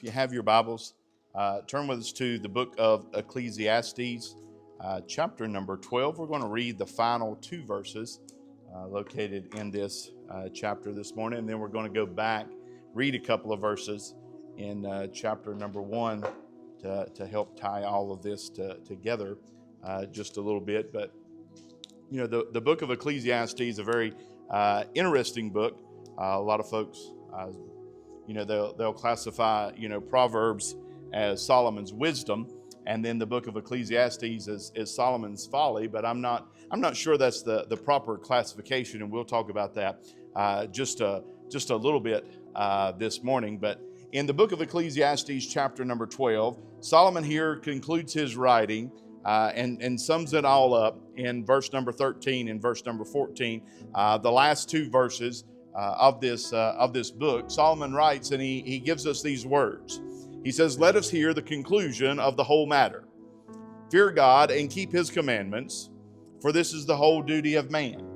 you have your Bibles, turn with us to the book of Ecclesiastes, chapter number 12. We're going to read the final two verses located in this chapter this morning, and then we're going to go back, read a couple of verses in chapter number 1 to help tie all of this together just a little bit. But, you know, the book of Ecclesiastes is a very interesting book. A lot of folks, they'll classify, Proverbs as Solomon's wisdom, and then the book of Ecclesiastes is Solomon's folly. But I'm not sure that's the proper classification, and we'll talk about that just a little bit this morning. But in the book of Ecclesiastes, chapter number 12, Solomon here concludes his writing and sums it all up in verse number 13 and verse number 14, the last two verses of this book. Solomon writes, and he gives us these words. He says, "Let us hear the conclusion of the whole matter. Fear God and keep his commandments, for this is the whole duty of man.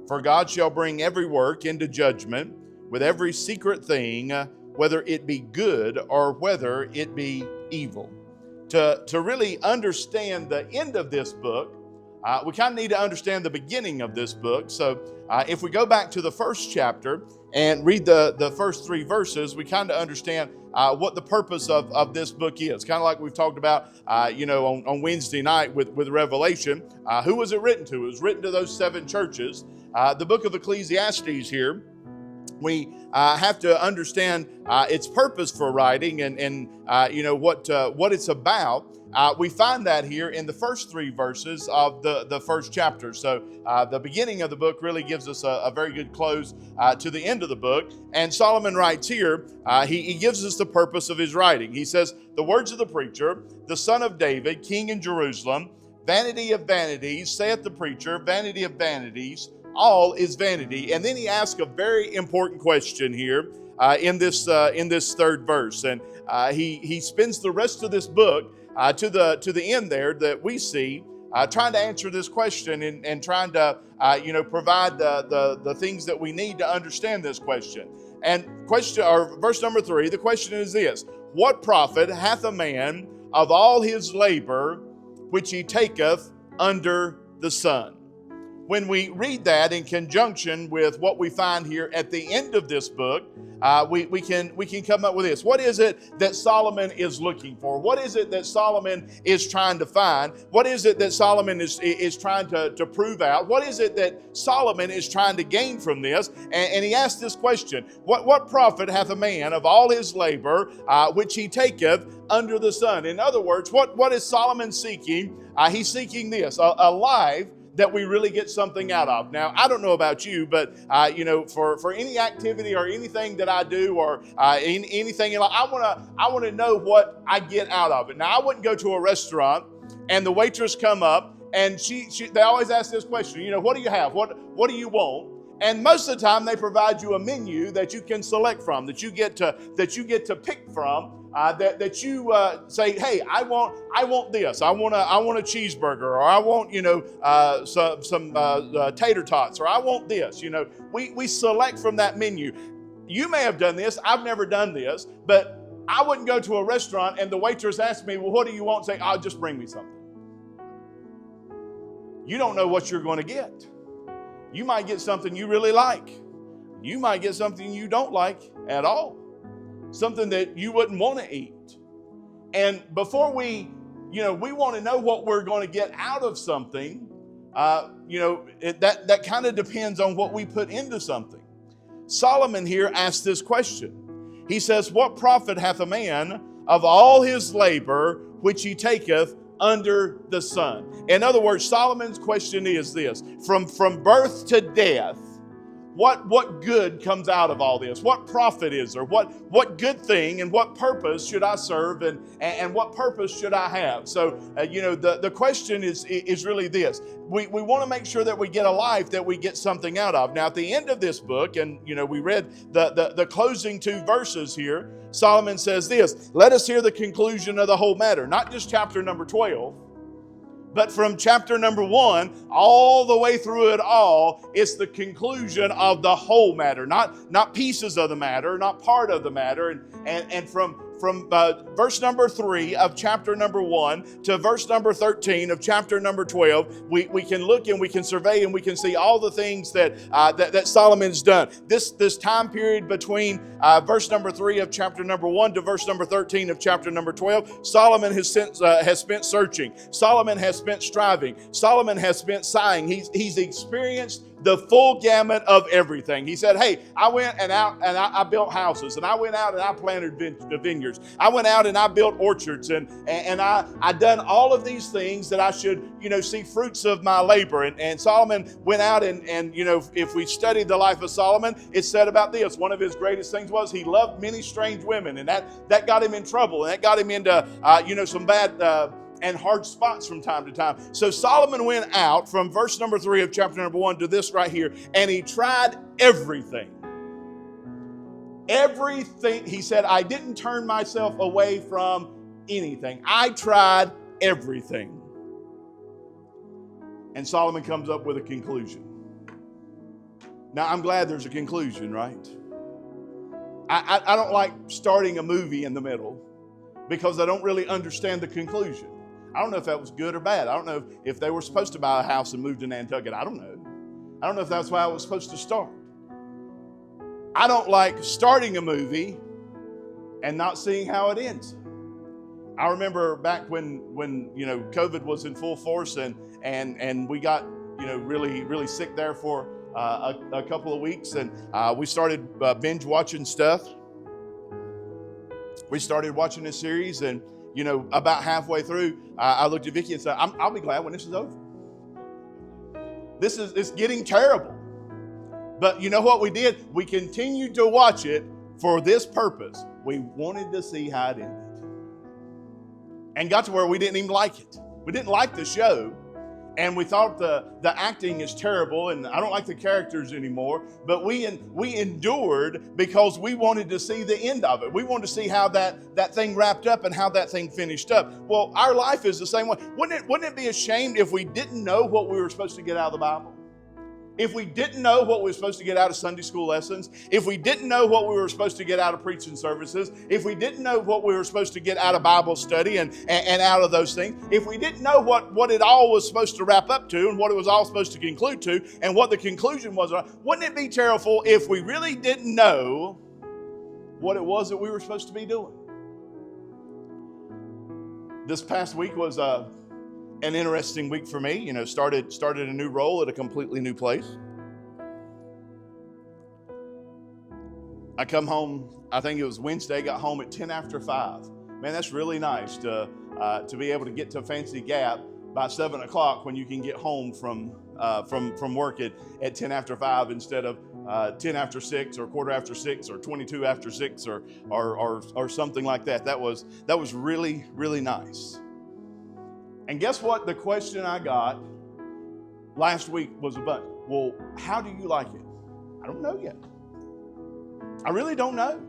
For God shall bring every work into judgment with every secret thing, whether it be good or whether it be evil." To really understand the end of this book, we kind of need to understand the beginning of this book. So if we go back to the first chapter and read the first three verses, we kind of understand what the purpose of this book is. Kind of like we've talked about, on Wednesday night with Revelation. Who was it written to? It was written to those 7 churches. The book of Ecclesiastes here, we have to understand its purpose for writing and what it's about. We find that here in the first 3 verses of the first chapter. So the beginning of the book really gives us a very good close to the end of the book. And Solomon writes here, he gives us the purpose of his writing. He says, "The words of the preacher, the son of David, king in Jerusalem, vanity of vanities, saith the preacher, vanity of vanities, all is vanity." And then he asks a very important question here in this third verse. And he spends the rest of this book to the end there that we see trying to answer this question and trying to provide the things that we need to understand this question. And verse number 3, the question is this: "What profit hath a man of all his labor which he taketh under the sun?" When we read that in conjunction with what we find here at the end of this book, we can come up with this. What is it that Solomon is looking for? What is it that Solomon is trying to find? What is it that Solomon is trying to prove out? What is it that Solomon is trying to gain from this? And he asks this question: What profit hath a man of all his labor which he taketh under the sun? In other words, what is Solomon seeking? He's seeking this, a life that we really get something out of. Now, I don't know about you, but for any activity or anything that I do or anything, I want to know what I get out of it. Now, I wouldn't go to a restaurant and the waitress come up and they always ask this question. What do you have? What do you want? And most of the time, they provide you a menu that you can select from, that you get to pick from. That you say, "Hey, I want this. I want a cheeseburger, or I want some tater tots, or I want this." We select from that menu. You may have done this. I've never done this, but I wouldn't go to a restaurant and the waitress asked me, "Well, what do you want?" Say, "Oh, just bring me something." You don't know what you're going to get. You might get something you really like. You might get something you don't like at all. Something that you wouldn't want to eat. And before we want to know what we're going to get out of something, that kind of depends on what we put into something. Solomon here asks this question. He says, "What profit hath a man of all his labor which he taketh under the sun?" In other words, Solomon's question is this: from birth to death, what good comes out of all this? What profit is there? What good thing and what purpose should I serve and what purpose should I have? So, the question is really this. We want to make sure that we get a life that we get something out of. Now, at the end of this book, and, we read the closing 2 verses here, Solomon says this: "Let us hear the conclusion of the whole matter." Not just chapter number 12, But from chapter number 1 all the way through it all, it's the conclusion of the whole matter, not pieces of the matter, not part of the matter. And from verse number 3 of chapter number 1 to verse number 13 of chapter number 12, we can look and we can survey and we can see all the things that Solomon's done. This time period between verse number 3 of chapter number 1 to verse number 13 of chapter number 12, Solomon has spent searching. Solomon has spent striving. Solomon has spent sighing. He's experienced the full gamut of everything. He said, hey, I went and I built houses, and I went out and I planted vineyards. I went out and I built orchards, and I done all of these things that I should, see fruits of my labor. And Solomon went out and if we study the life of Solomon, it's said about this. One of his greatest things was he loved many strange women, and that got him in trouble, and that got him into, some bad and hard spots from time to time. So Solomon went out from verse number 3 of chapter number 1 to this right here, and he tried everything. Everything. He said, I didn't turn myself away from anything. I tried everything. And Solomon comes up with a conclusion. Now, I'm glad there's a conclusion, right? I don't like starting a movie in the middle because I don't really understand the conclusion. I don't know if that was good or bad. I don't know if they were supposed to buy a house and move to Nantucket. I don't know. I don't know if that's why it was supposed to start. I don't like starting a movie and not seeing how it ends. I remember back when COVID was in full force and we got really sick there for a couple of weeks, and we started binge watching stuff. We started watching this series, and about halfway through, I looked at Vicki and said, I'll be glad when this is over. It's getting terrible. But you know what we did? We continued to watch it for this purpose. We wanted to see how it ended. And got to where we didn't even like it. We didn't like the show. And we thought the acting is terrible, and I don't like the characters anymore. But we endured because we wanted to see the end of it. We wanted to see how that thing wrapped up and how that thing finished up. Well, our life is the same way. Wouldn't it be a shame if we didn't know what we were supposed to get out of the Bible? If we didn't know what we were supposed to get out of Sunday school lessons, if we didn't know what we were supposed to get out of preaching services, if we didn't know what we were supposed to get out of Bible study and out of those things, if we didn't know what it all was supposed to wrap up to and what it was all supposed to conclude to and what the conclusion was, wouldn't it be terrible if we really didn't know what it was that we were supposed to be doing? This past week was an interesting week for me. Started a new role at a completely new place. I come home, I think it was Wednesday, got home at 10 after 5. Man, that's really nice to be able to get to Fancy Gap by 7 o'clock when you can get home from work at 10 after 5 instead of 10 after 6 or quarter after 6 or 22 after 6 or something like that. That was really, really nice. And guess what? The question I got last week was about, well, how do you like it? I don't know yet. I really don't know.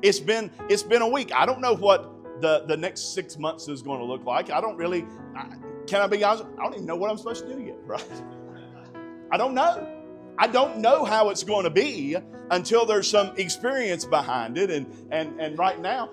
It's been a week. I don't know what the next 6 months is going to look like. Can I be honest? I don't even know what I'm supposed to do yet, right? I don't know. I don't know how it's going to be until there's some experience behind it. And right now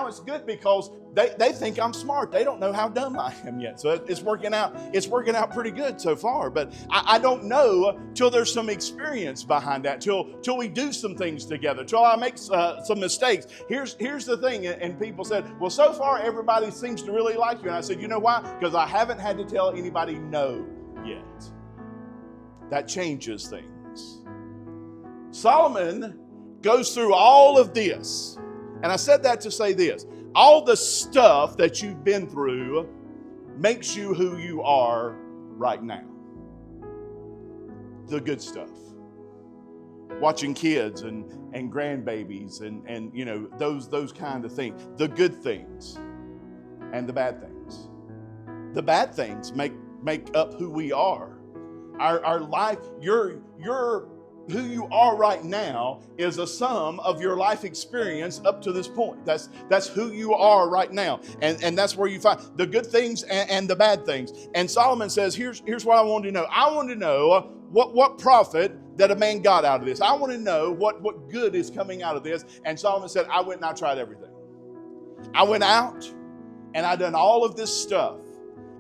it's good because they think I'm smart. They don't know how dumb I am yet. So it's working out pretty good so far. But I don't know till there's some experience behind that, till we do some things together, till I make some mistakes. Here's the thing. And people said, well, so far everybody seems to really like you. And I said, you know why? Because I haven't had to tell anybody no yet. That changes things. Solomon goes through all of this. And I said that to say this. All the stuff that you've been through makes you who you are right now. The good stuff. Watching kids and grandbabies and those kind of things. The good things and the bad things. The bad things make up who we are. Our life, your who you are right now is a sum of your life experience up to this point. That's who you are right now. And that's where you find the good things and the bad things. And Solomon says, here's what I want to know. I want to know what profit that a man got out of this. I want to know what good is coming out of this. And Solomon said, I went and I tried everything. I went out and I done all of this stuff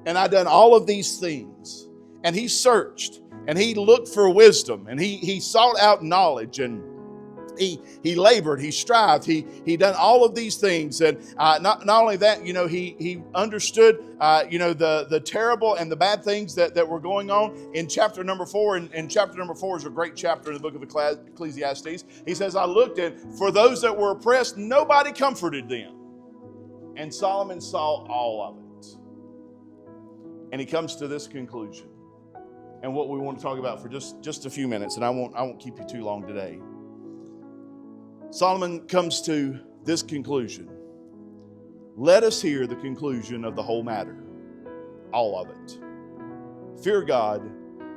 and I done all of these things. And he searched and he looked for wisdom and he sought out knowledge and he labored, he strived, he done all of these things. And not only that, he understood, the terrible and the bad things that were going on in chapter number 4. And chapter number 4 is a great chapter in the book of Ecclesiastes. He says, I looked and for those that were oppressed, nobody comforted them. And Solomon saw all of it. And he comes to this conclusion. And what we want to talk about for just a few minutes, and I won't keep you too long today. Solomon comes to this conclusion. Let us hear the conclusion of the whole matter, all of it. Fear God,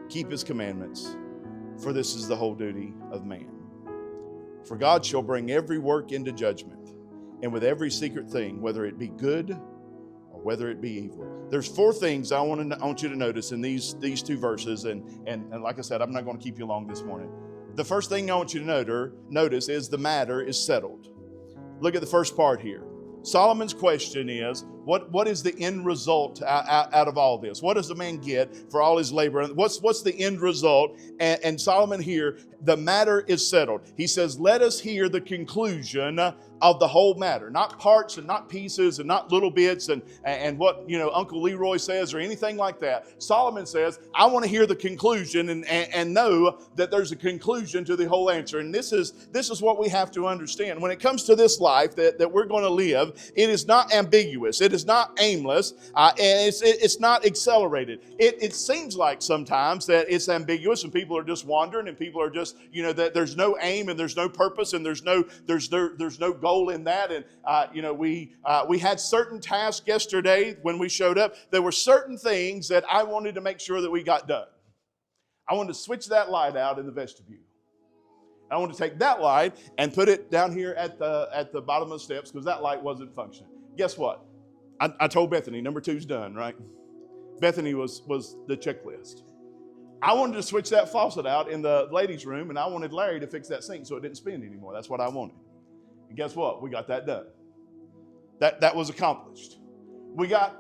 keep his commandments, for this is the whole duty of man. For God shall bring every work into judgment, and with every secret thing, whether it be good or whether it be evil. There's 4 things I want you to notice in these 2 verses, and like I said, I'm not going to keep you long this morning. The first thing I want you to notice is the matter is settled. Look at the first part here. Solomon's question is, what is the end result out of all this? What does the man get for all his labor? What's the end result? And Solomon here, the matter is settled. He says, let us hear the conclusion of the whole matter, not parts and not pieces and not little bits and what Uncle Leroy says or anything like that. Solomon says, I want to hear the conclusion and know that there's a conclusion to the whole answer. And this is what we have to understand. When it comes to this life that we're going to live, it is not ambiguous. It is not aimless, and it's not accelerated. It seems like sometimes that it's ambiguous and people are just wandering and people are just, that there's no aim and there's no purpose and there's no goal in that. And, we had certain tasks yesterday when we showed up. There were certain things that I wanted to make sure that we got done. I wanted to switch that light out in the vestibule. I wanted to take that light and put it down here at the bottom of the steps because that light wasn't functioning. Guess what? I told Bethany, number 2's done, right? Bethany was the checklist. I wanted to switch that faucet out in the ladies' room, and I wanted Larry to fix that sink so it didn't spin anymore. That's what I wanted. And guess what? We got that done. That was accomplished. We got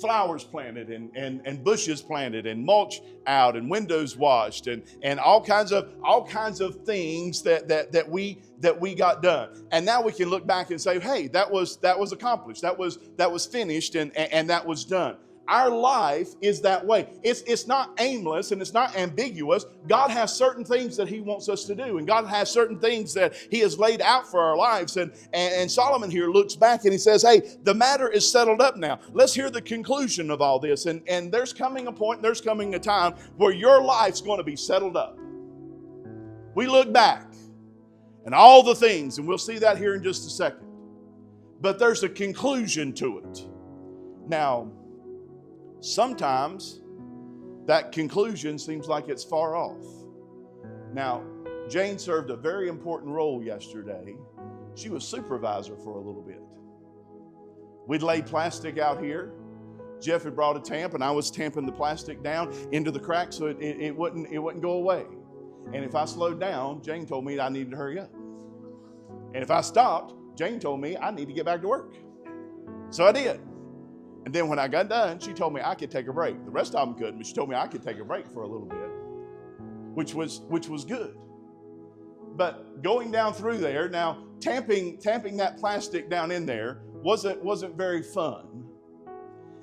flowers planted and bushes planted and mulch out and windows washed and all kinds of things that we got done. And now we can look back and say, hey, that was accomplished. That was finished and that was done. Our life is that way. It's not aimless and it's not ambiguous. God has certain things that he wants us to do, and God has certain things that he has laid out for our lives. And Solomon here looks back and he says, hey, the matter is settled up now. Let's hear the conclusion of all this. And there's coming a point, there's coming a time where your life's going to be settled up. We look back and all the things, and we'll see that here in just a second. But there's a conclusion to it. Now, sometimes that conclusion seems like it's far off. Now, Jane served a very important role yesterday. She was supervisor for a little bit. We'd laid plastic out here. Jeff had brought a tamp, and I was tamping the plastic down into the crack so it wouldn't go away. And if I slowed down, Jane told me I needed to hurry up. And if I stopped, Jane told me I need to get back to work. So I did. And then when I got done, she told me I could take a break. The rest of them couldn't, but she told me I could take a break for a little bit, which was good. But going down through there, now tamping that plastic down in there wasn't very fun.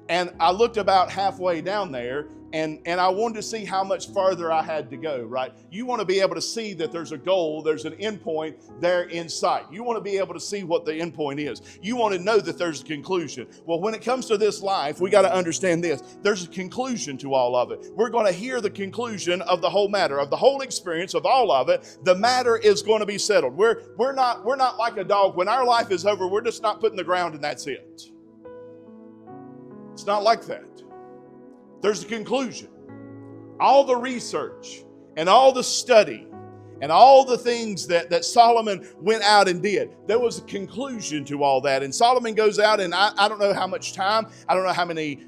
And I looked about halfway down there, and I wanted to see how much farther I had to go, right? You want to be able to see that there's a goal, there's an end point there in sight. You want to be able to see what the end point is. You want to know that there's a conclusion. Well, when it comes to this life, we got to understand this. There's a conclusion to all of it. We're going to hear the conclusion of the whole matter, of the whole experience, of all of it. The matter is going to be settled. We're not like a dog. When our life is over, we're just not putting the ground and that's it. It's not like that. There's a conclusion. All the research and all the study and all the things that Solomon went out and did. There was a conclusion to all that. And Solomon goes out, and I don't know how much time, I don't know how many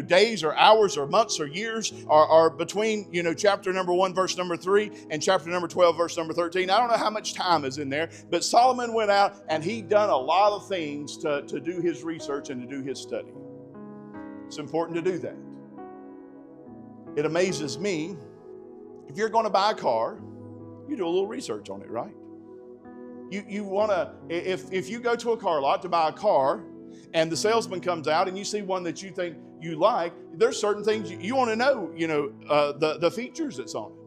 days or hours or months or years are between chapter number 1, verse number 3, and chapter number 12, verse number 13. I don't know how much time is in there, but Solomon went out and he done a lot of things to do his research and to do his study. It's important to do that. It amazes me, if you're going to buy a car, you do a little research on it, right? You want to, if you go to a car lot to buy a car and the salesman comes out and you see one that you think you like, there's certain things you want to know, the features that's on it.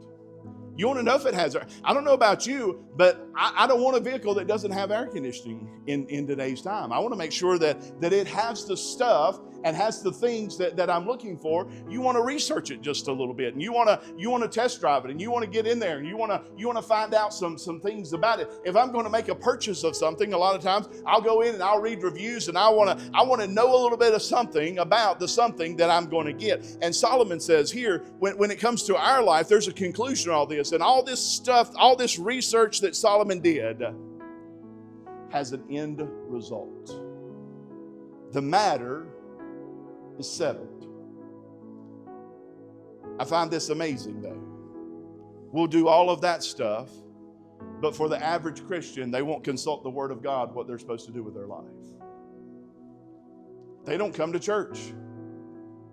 You want to know if it has air. I don't know about you, but I don't want a vehicle that doesn't have air conditioning in today's time. I want to make sure that it has the stuff and has the things that I'm looking for. You want to research it just a little bit, and you want to test drive it, and you want to get in there, and you want to find out some things about it. If I'm going to make a purchase of something, a lot of times I'll go in and I'll read reviews, and I want to know a little bit of something about the something that I'm going to get. And Solomon says here, when it comes to our life, there's a conclusion to all this, and all this stuff, all this research that Solomon did has an end result. The matter is settled. I find this amazing, though. We'll do all of that stuff, but for the average Christian, they won't consult the Word of God what they're supposed to do with their life. They don't come to church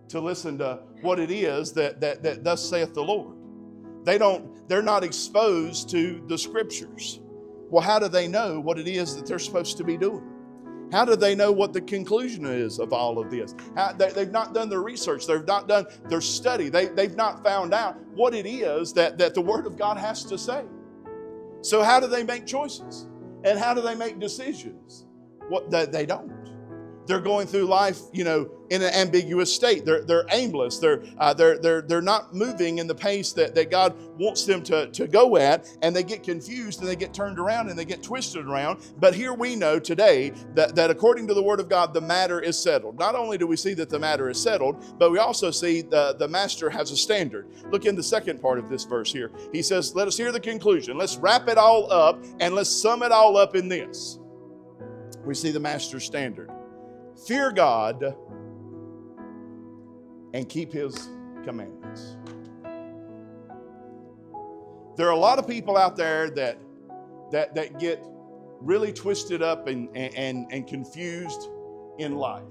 to listen to what it is that thus saith the Lord. They're not exposed to the Scriptures. Well, how do they know what it is that they're supposed to be doing? How do they know what the conclusion is of all of this? They've not done their research. They've not done their study. They've not found out what it is that the Word of God has to say. So how do they make choices? And how do they make decisions? They don't. They're going through life, in an ambiguous state. They're aimless. They're not moving in the pace that God wants them to go at, and they get confused and they get turned around and they get twisted around. But here we know today that according to the Word of God, the matter is settled. Not only do we see that the matter is settled, but we also see the Master has a standard. Look in the second part of this verse here. He says, let us hear the conclusion. Let's wrap it all up and let's sum it all up in this. We see the Master's standard. Fear God and keep His commandments. There are a lot of people out there that get really twisted up and confused in life.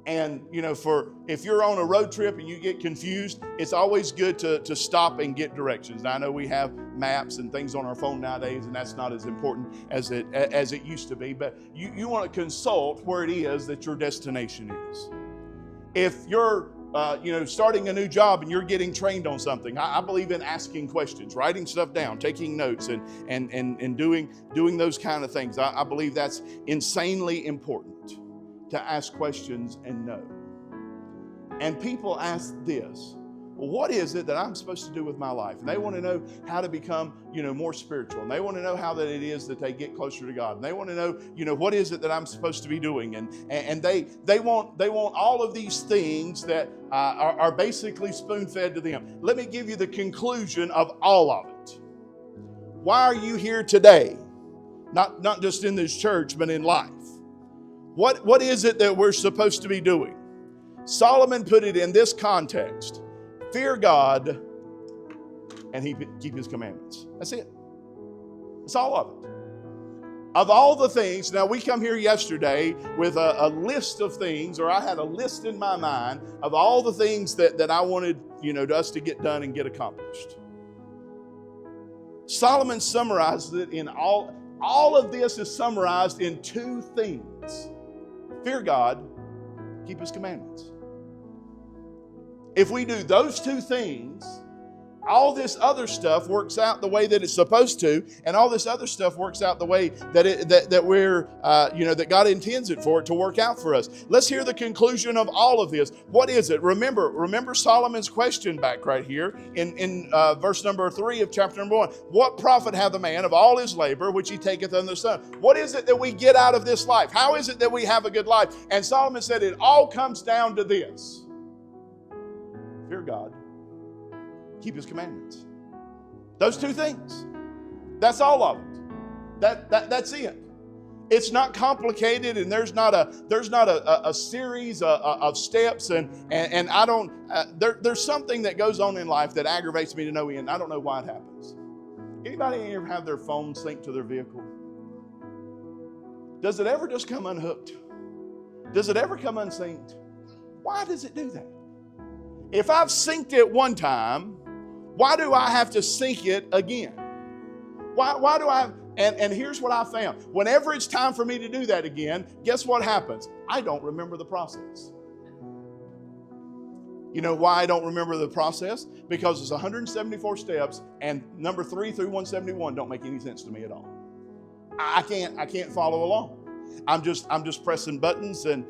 And, if you're on a road trip and you get confused, it's always good to stop and get directions. Now, I know we have maps and things on our phone nowadays, and that's not as important as it used to be. But you want to consult where it is that your destination is. If you're starting a new job and you're getting trained on something, I believe in asking questions, writing stuff down, taking notes, and doing those kind of things. I believe that's insanely important, to ask questions and know. And people ask this, well, what is it that I'm supposed to do with my life? And they want to know how to become, more spiritual. And they want to know how that it is that they get closer to God. And they want to know, what is it that I'm supposed to be doing? And they want all of these things that are basically spoon-fed to them. Let me give you the conclusion of all of it. Why are you here today? Not just in this church, but in life. What is it that we're supposed to be doing? Solomon put it in this context. Fear God and keep His commandments. That's it. That's all of it. Of all the things, now we come here yesterday with a list of things, or I had a list in my mind of all the things that I wanted, us to get done and get accomplished. Solomon summarized it in all of this is summarized in two things. Fear God, keep His commandments. If we do those two things, all this other stuff works out the way that it's supposed to, and all this other stuff works out the way that God intends it for it to work out for us. Let's hear the conclusion of all of this. What is it? Remember Solomon's question back right here in verse number 3 of chapter number 1. What profit hath a man of all his labor which he taketh under the sun? What is it that we get out of this life? How is it that we have a good life? And Solomon said it all comes down to this. Fear God. Keep His commandments. Those two things. That's all of it. That's it. It's not complicated, and there's not a series of steps, and I don't. There's something that goes on in life that aggravates me to no end. I don't know why it happens. Anybody ever have their phone synced to their vehicle? Does it ever just come unhooked? Does it ever come unsynced? Why does it do that? If I've synced it one time, why do I have to sync it again? Why do I have... And here's what I found. Whenever it's time for me to do that again, guess what happens? I don't remember the process. You know why I don't remember the process? Because it's 174 steps, and number 3 through 171 don't make any sense to me at all. I can't follow along. I'm just pressing buttons, and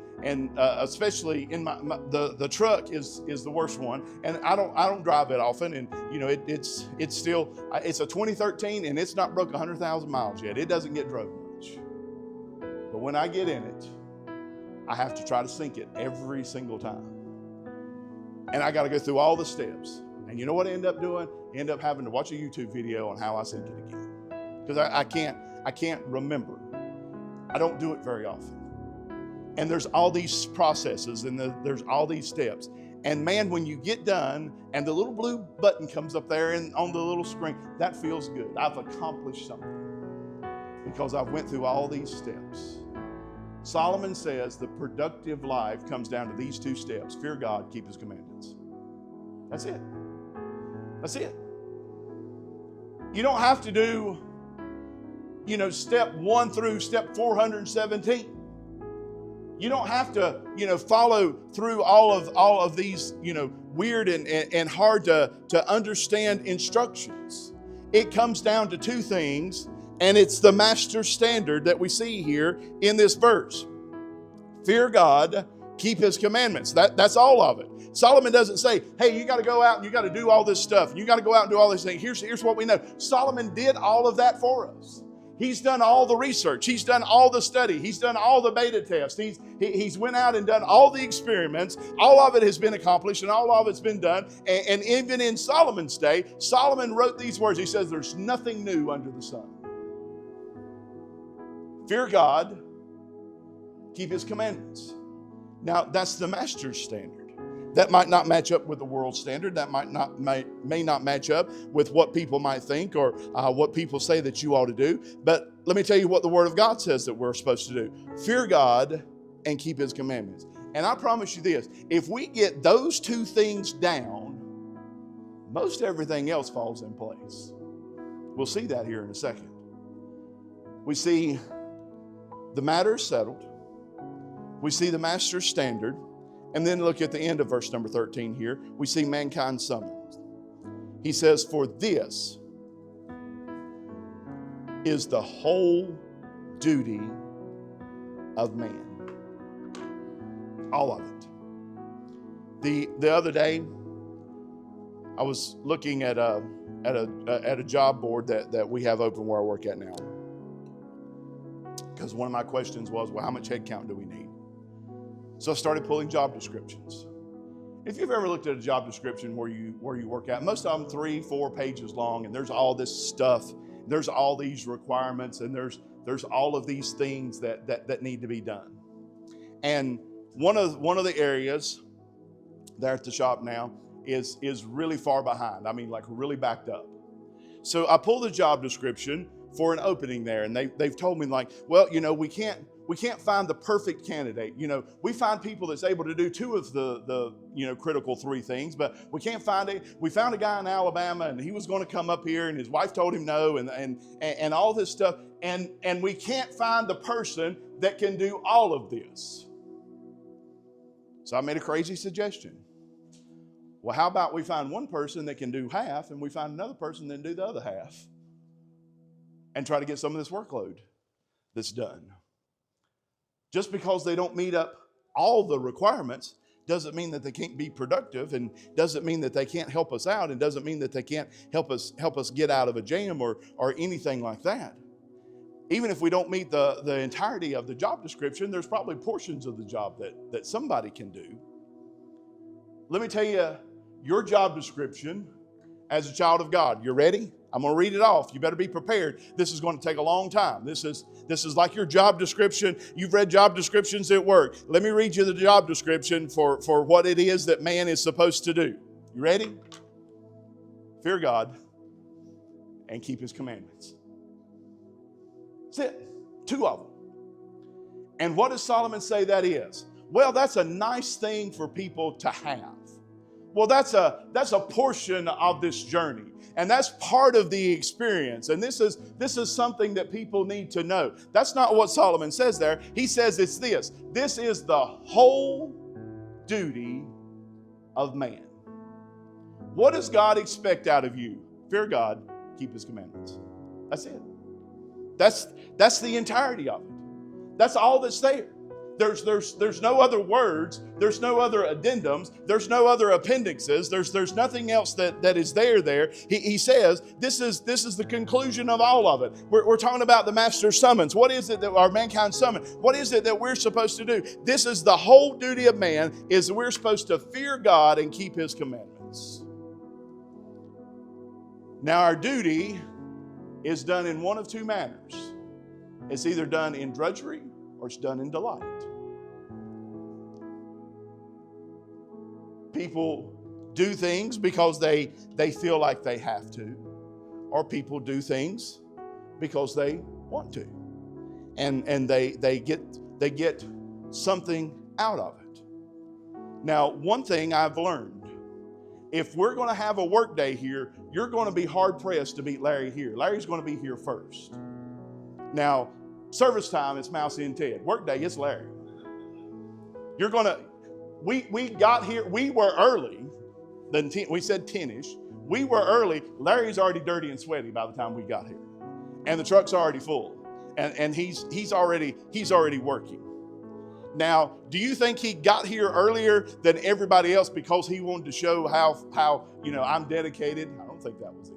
especially in the truck is the worst one, and I don't drive it often, and you know it's still a 2013 and it's not broke 100,000 miles yet. It doesn't get drove much, but when I get in it, I have to try to sync it every single time, and I got to go through all the steps. And you know what I end up doing? I end up having to watch a YouTube video on how I sync it again, because I can't remember. I don't do it very often. And there's all these processes, and there's all these steps. And man, when you get done and the little blue button comes up there and on the little screen, that feels good. I've accomplished something because I've went through all these steps. Solomon says the productive life comes down to these 2 steps: fear God, keep His commandments. That's it. That's it. You don't have to do, step 1 through step 417. You don't have to, follow through all of these, weird and hard to understand instructions. It comes down to 2 things, and it's the master standard that we see here in this verse. Fear God, keep His commandments. That's all of it. Solomon doesn't say, hey, you got to go out and you got to do all this stuff. You got to go out and do all these things. Here's what we know. Solomon did all of that for us. He's done all the research. He's done all the study. He's done all the beta tests. He's went out and done all the experiments. All of it has been accomplished, and all of it's been done. And even in Solomon's day, Solomon wrote these words. He says, there's nothing new under the sun. Fear God, keep His commandments. Now, that's the master's standard. That might not match up with the world standard. That may not match up with what people might think or what people say that you ought to do. But let me tell you what the Word of God says that we're supposed to do. Fear God and keep His commandments. And I promise you this, if we get those 2 things down, most everything else falls in place. We'll see that here in a second. We see the matter is settled. We see the master's standard. And then look at the end of verse number 13 here. We see mankind summoned. He says, for this is the whole duty of man. All of it. The other day, I was looking at a job board that we have open where I work at now. Because one of my questions was, well, how much headcount do we need? So I started pulling job descriptions. If you've ever looked at a job description where you work at, most of them 3-4 pages long, and there's all this stuff, there's all these requirements, and there's all of these things that need to be done. And one of the areas there at the shop now is really far behind. I mean, like really backed up. So I pulled the job description for an opening there, and they've told me like, well, we can't find the perfect candidate. We find people that's able to do 2 of the critical 3 things, but we can't find it. We found a guy in Alabama, and he was going to come up here, and his wife told him no, and all this stuff, and we can't find the person that can do all of this. So I made a crazy suggestion. Well, how about we find one person that can do half, and we find another person that can do the other half, and try to get some of this workload that's done. Just because they don't meet up all the requirements doesn't mean that they can't be productive, and doesn't mean that they can't help us out, and doesn't mean that they can't help us get out of a jam or anything like that. Even if we don't meet the entirety of the job description, there's probably portions of the job that somebody can do. Let me tell you your job description as a child of God. You ready? I'm going to read it off. You better be prepared. This is going to take a long time. This is like your job description. You've read job descriptions at work. Let me read you the job description for what it is that man is supposed to do. You ready? Fear God and keep His commandments. That's it. 2 of them. And what does Solomon say that is? Well, that's a nice thing for people to have. Well, that's a portion of this journey. And that's part of the experience. And this is something that people need to know. That's not what Solomon says there. He says it's this. This is the whole duty of man. What does God expect out of you? Fear God, keep His commandments. That's it. That's the entirety of it. That's all that's there. There's no other words. There's no other addendums. There's no other appendixes. There's nothing else that is there. He says this is the conclusion of all of it. We're talking about the Master's summons. What is it that our mankind's summon? What is it that we're supposed to do? This is the whole duty of man, is we're supposed to fear God and keep His commandments. Now our duty is done in one of two manners. It's either done in drudgery or it's done in delight. People do things because they feel like they have to, or people do things because they want to, and they get something out of it. Now, one thing I've learned: if we're going to have a work day here, you're going to be hard pressed to beat Larry here. Larry's going to be here first. Now, service time, it's Mousy and Ted. Work day, it's Larry. You're going to. We got here, we were early, we said 10-ish. We were early. Larry's already dirty and sweaty by the time we got here. And the truck's already full. And he's already working. Now, do you think he got here earlier than everybody else because he wanted to show how I'm dedicated? I don't think that was it.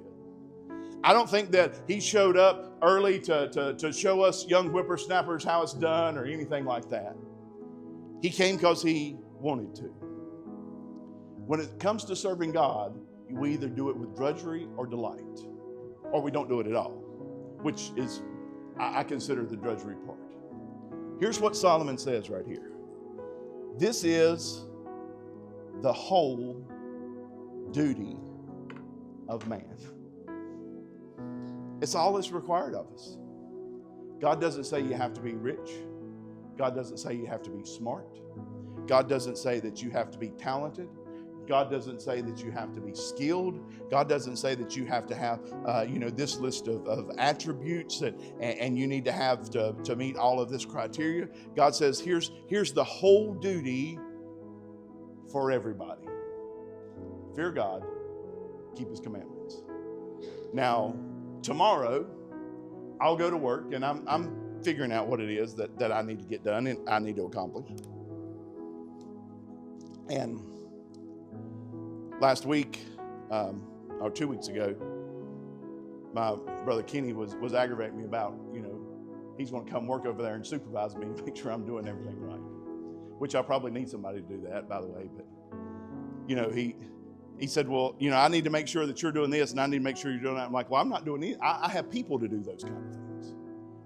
I don't think that he showed up early to show us young whippersnappers how it's done or anything like that. He came because he wanted to. When it comes to serving God, we either do it with drudgery or delight, or we don't do it at all, which is, I consider, the drudgery part. Here's what Solomon says right here. This is the whole duty of man. It's all that's required of us. God doesn't say you have to be rich. God doesn't say you have to be smart. God doesn't say that you have to be talented. God doesn't say that you have to be skilled. God doesn't say that you have to have, this list of attributes and you need to have to meet all of this criteria. God says, here's the whole duty for everybody. Fear God, keep His commandments. Now, tomorrow, I'll go to work and I'm figuring out what it is that I need to get done and I need to accomplish. And last week, or 2 weeks ago, my brother Kenny was aggravating me about, he's going to come work over there and supervise me and make sure I'm doing everything right. Which I probably need somebody to do that, by the way. But, he said, well, I need to make sure that you're doing this and I need to make sure you're doing that. I'm like, well, I'm not doing it. I have people to do those kind of things.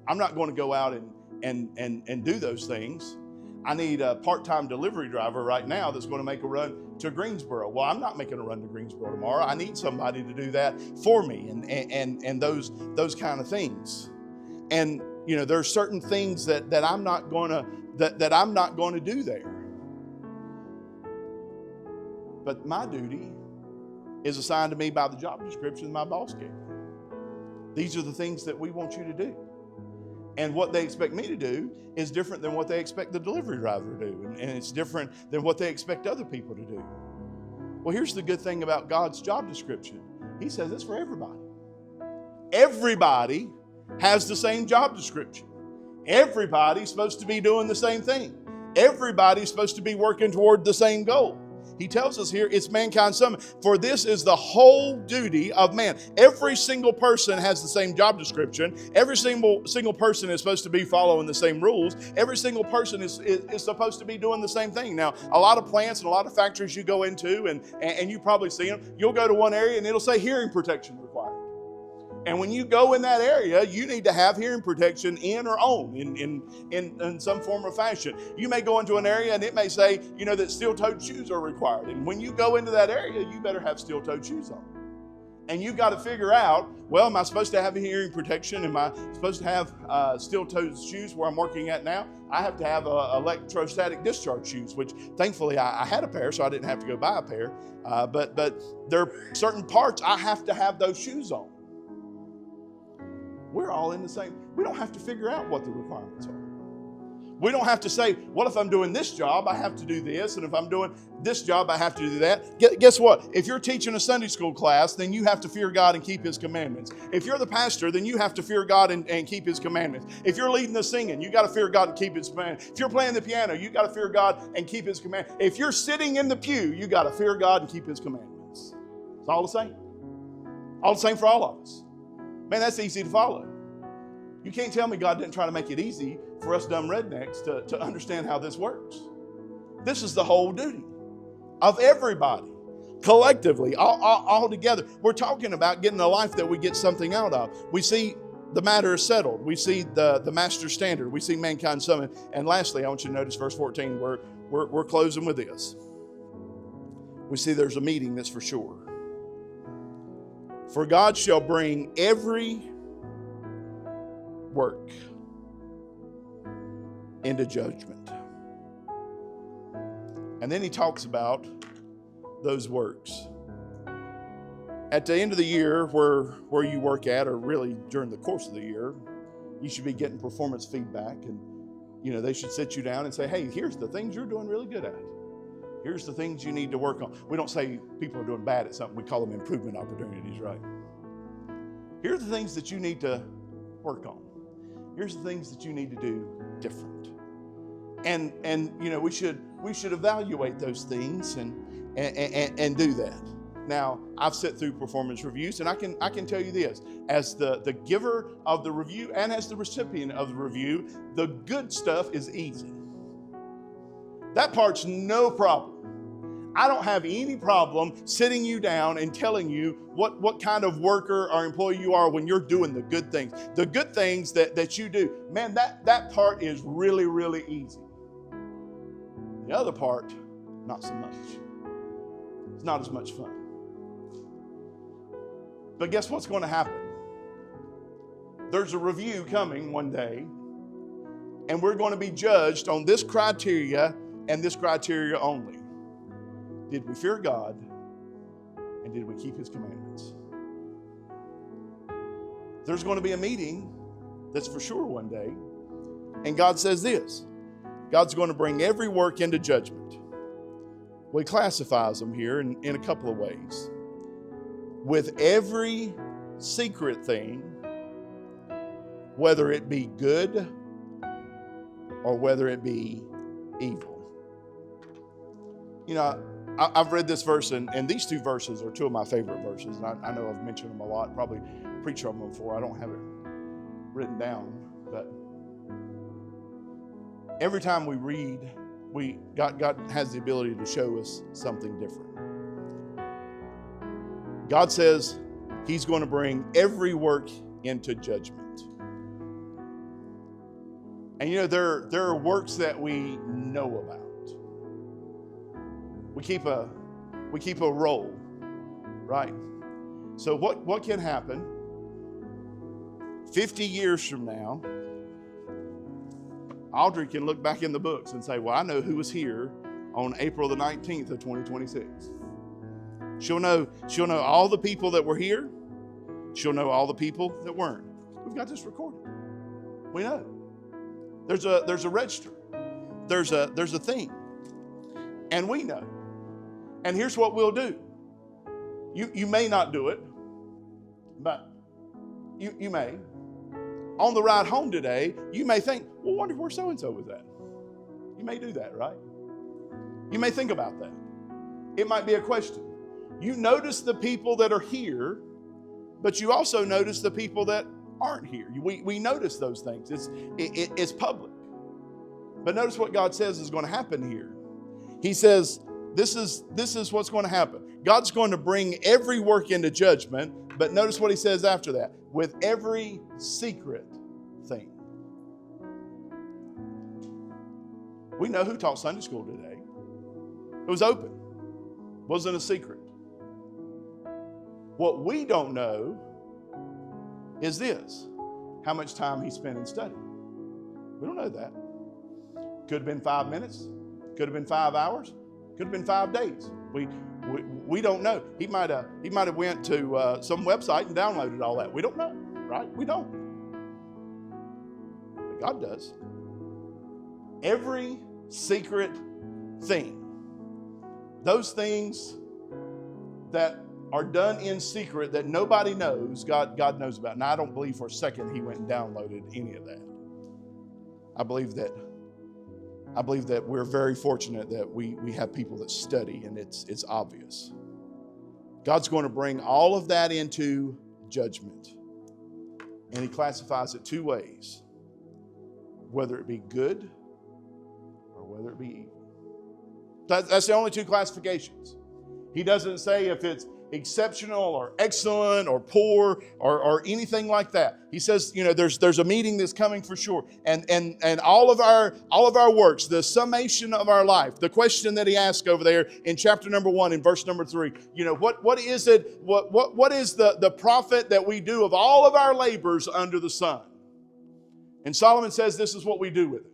I'm not going to go out and do those things. I need a part-time delivery driver right now that's going to make a run to Greensboro. Well, I'm not making a run to Greensboro tomorrow. I need somebody to do that for me and those kind of things. And there are certain things that I'm not going to do there. But my duty is assigned to me by the job description my boss gave me. These are the things that we want you to do. And what they expect me to do is different than what they expect the delivery driver to do. And it's different than what they expect other people to do. Well, here's the good thing about God's job description. He says it's for everybody. Everybody has the same job description. Everybody's supposed to be doing the same thing. Everybody's supposed to be working toward the same goal. He tells us here, it's mankind's summon. For this is the whole duty of man. Every single person has the same job description. Every single person is supposed to be following the same rules. Every single person is supposed to be doing the same thing. Now, a lot of plants and a lot of factories you go into, and you probably see them, you'll go to one area and it'll say hearing protection required. And when you go in that area, you need to have hearing protection in or on in some form or fashion. You may go into an area and it may say, that steel-toed shoes are required. And when you go into that area, you better have steel-toed shoes on. And you've got to figure out, well, am I supposed to have a hearing protection? Am I supposed to have steel-toed shoes where I'm working at now? I have to have electrostatic discharge shoes, which thankfully I had a pair, so I didn't have to go buy a pair. But there are certain parts I have to have those shoes on. We're all in the same. We don't have to figure out what the requirements are. We don't have to say, well, if I'm doing this job, I have to do this. And if I'm doing this job, I have to do that. Guess what? If you're teaching a Sunday school class, then you have to fear God and keep His commandments. If you're the pastor, then you have to fear God and keep His commandments. If you're leading the singing, you got to fear God and keep His commandments. If you're playing the piano, you got to fear God and keep His commandments. If you're sitting in the pew, you got to fear God and keep His commandments. It's all the same. All the same for all of us. Man, that's easy to follow. You can't tell me God didn't try to make it easy for us dumb rednecks to understand how this works. This is the whole duty of everybody, collectively, all together. We're talking about getting a life that we get something out of. We see the matter is settled. We see the master standard. We see mankind summoned. And lastly, I want you to notice verse 14. We're closing with this. We see there's a meeting that's for sure. For God shall bring every work into judgment. And then he talks about those works. At the end of the year, where you work at, or really during the course of the year, you should be getting performance feedback. And, they should sit you down and say, hey, here's the things you're doing really good at. Here's the things you need to work on. We don't say people are doing bad at something. We call them improvement opportunities, right? Here are the things that you need to work on. Here's the things that you need to do different. And we should evaluate those things and do that. Now, I've sat through performance reviews, and I can tell you this: as the giver of the review and as the recipient of the review, the good stuff is easy. That part's no problem. I don't have any problem sitting you down and telling you what kind of worker or employee you are when you're doing the good things. The good things that you do. Man, that part is really, really easy. The other part, not so much. It's not as much fun. But guess what's going to happen? There's a review coming one day, and we're going to be judged on this criteria and this criteria only. Did we fear God, and did we keep His commandments? There's going to be a meeting that's for sure one day, and God says this: God's going to bring every work into judgment. Well, He classifies them here in a couple of ways. With every secret thing, whether it be good or whether it be evil. I've read this verse, and these two verses are two of my favorite verses. And I know I've mentioned them a lot, probably preached on them before. I don't have it written down, but every time we read, God has the ability to show us something different. God says He's going to bring every work into judgment. And there are works that we know about. We keep a roll, right? So what can happen 50 years from now? Audrey can look back in the books and say, well, I know who was here on April the 19th of 2026. She'll know all the people that were here. She'll know all the people that weren't. We've got this recorded. We know. There's a register. There's a thing. And we know. And here's what we'll do. You may not do it, but you may. On the ride home today, you may think, well, wonder where so-and-so was at. You may do that, right? You may think about that. It might be a question. You notice the people that are here, but you also notice the people that aren't here. We notice those things. It's public. But notice what God says is going to happen here. He says, this is what's going to happen. God's going to bring every work into judgment. But notice what he says after that. With every secret thing. We know who taught Sunday school today. It was open. Wasn't a secret. What we don't know is this. How much time he spent in study. We don't know that. Could have been 5 minutes. Could have been 5 hours. Could have been 5 days. We don't know. He might have went to some website and downloaded all that. We don't know, right? We don't. But God does. Every secret thing. Those things that are done in secret that nobody knows, God knows about. Now, I don't believe for a second he went and downloaded any of that. I believe that we're very fortunate that we have people that study, and it's obvious. God's going to bring all of that into judgment. And he classifies it 2 ways. Whether it be good or whether it be evil. That's the only 2 classifications. He doesn't say if it's exceptional or excellent or poor or anything like that. He says, there's a meeting that's coming for sure. And all of our works, the summation of our life, the question that he asked over there in chapter number 1 in verse number 3, what is it, what is the profit that we do of all of our labors under the sun? And Solomon says this is what we do with it.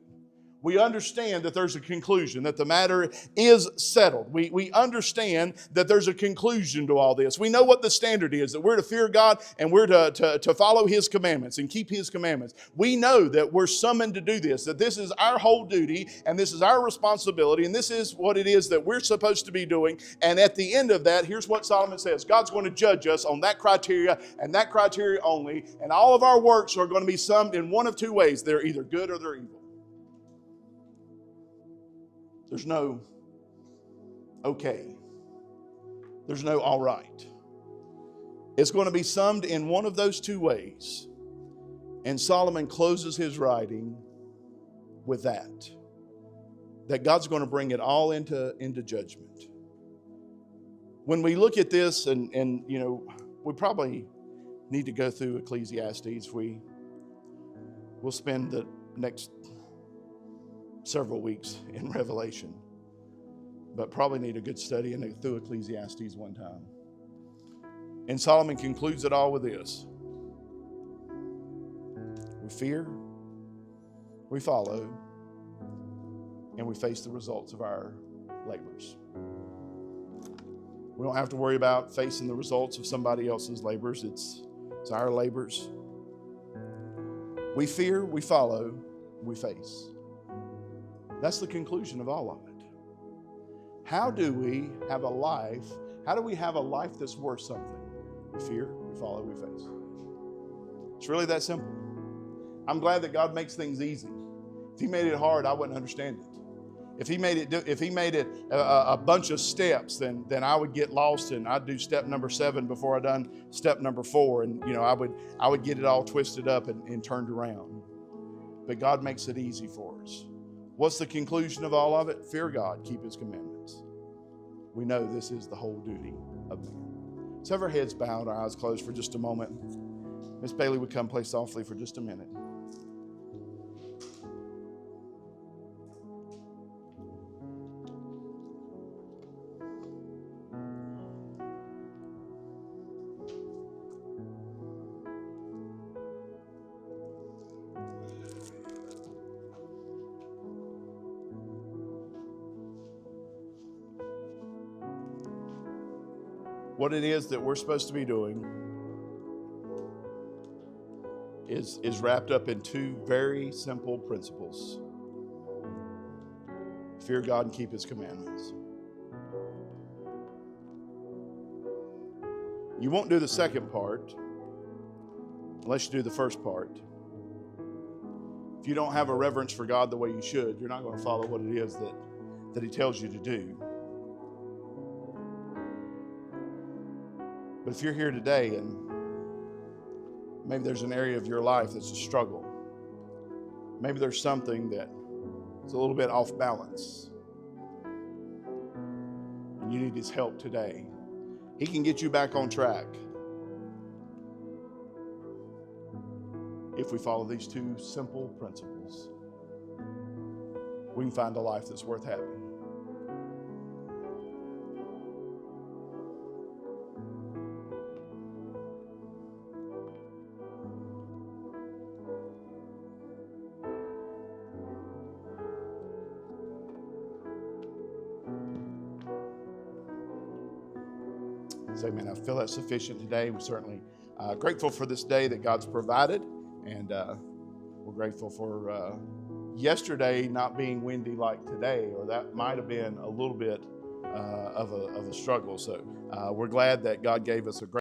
We understand that there's a conclusion, that the matter is settled. We understand that there's a conclusion to all this. We know what the standard is, that we're to fear God and we're to follow his commandments and keep his commandments. We know that we're summoned to do this, that this is our whole duty and this is our responsibility and this is what it is that we're supposed to be doing. And at the end of that, here's what Solomon says. God's going to judge us on that criteria and that criteria only, and all of our works are going to be summed in one of 2 ways. They're either good or they're evil. There's no okay. There's no all right. It's going to be summed in one of those 2 ways. And Solomon closes his writing with that God's going to bring it all into judgment. When we look at this, and we probably need to go through Ecclesiastes. We'll spend the next several weeks in Revelation, but probably need a good study through Ecclesiastes one time. And Solomon concludes it all with this. We fear, we follow, and we face the results of our labors. We don't have to worry about facing the results of somebody else's labors. It's our labors. We fear, we follow, we face. That's the conclusion of all of it. How do we have a life? How do we have a life that's worth something? We fear, we follow, we face. It's really that simple. I'm glad that God makes things easy. If he made it hard, I wouldn't understand it. If he made it a bunch of steps, then I would get lost and I'd do step number 7 before I done step number 4, and I would get it all twisted up and turned around. But God makes it easy for us. What's the conclusion of all of it? Fear God, keep his commandments. We know this is the whole duty of man. So have our heads bowed, our eyes closed for just a moment. Miss Bailey would come play softly for just a minute. What it is that we're supposed to be doing is wrapped up in 2 very simple principles. Fear God and keep his commandments. You won't do the second part unless you do the first part. If you don't have a reverence for God the way you should, you're not going to follow what it is that he tells you to do. But if you're here today and maybe there's an area of your life that's a struggle, maybe there's something that is a little bit off balance, and you need his help today, he can get you back on track. if we follow these two simple principles, we can find a life that's worth having. So, amen. I feel that's sufficient today. We're certainly grateful for this day that God's provided, and we're grateful for yesterday not being windy like today, or that might have been a little bit of a struggle. So we're glad that God gave us a great